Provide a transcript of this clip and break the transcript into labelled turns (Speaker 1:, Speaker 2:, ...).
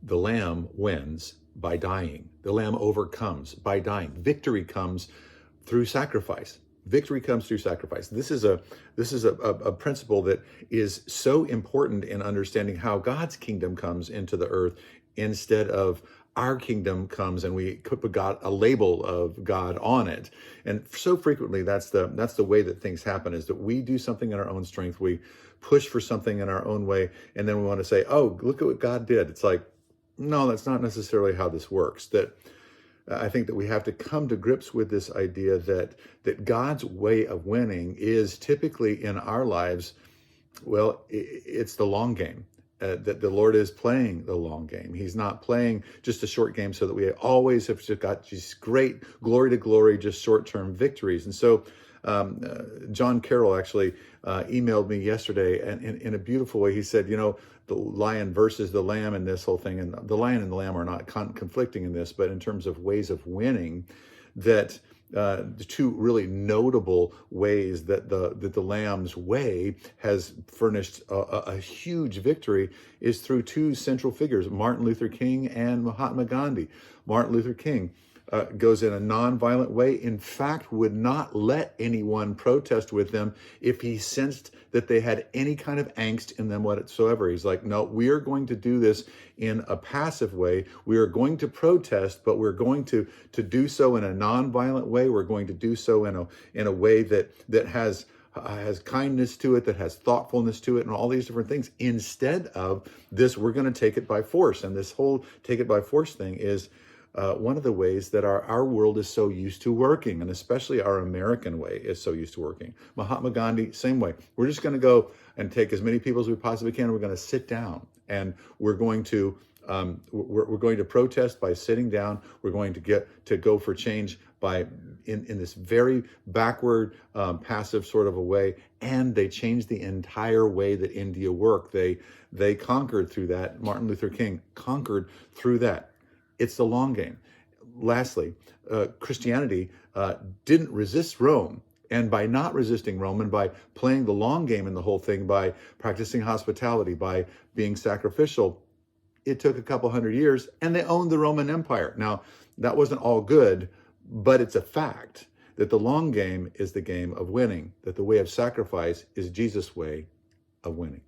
Speaker 1: The Lamb wins by dying. The Lamb overcomes by dying. Victory comes through sacrifice. Victory comes through sacrifice. This is a principle that is so important in understanding how God's kingdom comes into the earth instead of our kingdom comes and we put God a label of God on it. And so frequently that's the way that things happen, is that we do something in our own strength. We push for something in our own way, and then we want to say, oh, look at what God did. It's like, no, that's not necessarily how this works. That I think that we have to come to grips with this idea that God's way of winning is typically in our lives, well, it's the long game. That the Lord is playing the long game. He's not playing just a short game so that we always have just got these great glory to glory, just short-term victories. And so John Carroll actually emailed me yesterday, and in a beautiful way, he said, the lion versus the lamb in this whole thing, and the lion and the lamb are not conflicting in this, but in terms of ways of winning, that the two really notable ways that the Lamb's way has furnished a huge victory is through two central figures, Martin Luther King and Mahatma Gandhi. Martin Luther King goes in a nonviolent way. In fact, would not let anyone protest with them if he sensed that they had any kind of angst in them whatsoever. He's like, no, we are going to do this in a passive way. We are going to protest, but we're going to do so in a nonviolent way. We're going to do so in a way that has kindness to it, that has thoughtfulness to it, and all these different things. Instead of this, we're going to take it by force. And this whole take it by force thing is one of the ways that our world is so used to working, and especially our American way is so used to working. Mahatma Gandhi, same way. We're just going to go and take as many people as we possibly can. We're going to sit down, and we're going to protest by sitting down. We're going to go for change by in this very backward, passive sort of a way. And they changed the entire way that India worked. They conquered through that. Martin Luther King conquered through that. It's the long game. Lastly, Christianity didn't resist Rome. And by not resisting Rome and by playing the long game in the whole thing, by practicing hospitality, by being sacrificial, it took a couple hundred years and they owned the Roman Empire. Now, that wasn't all good, but it's a fact that the long game is the game of winning, that the way of sacrifice is Jesus' way of winning.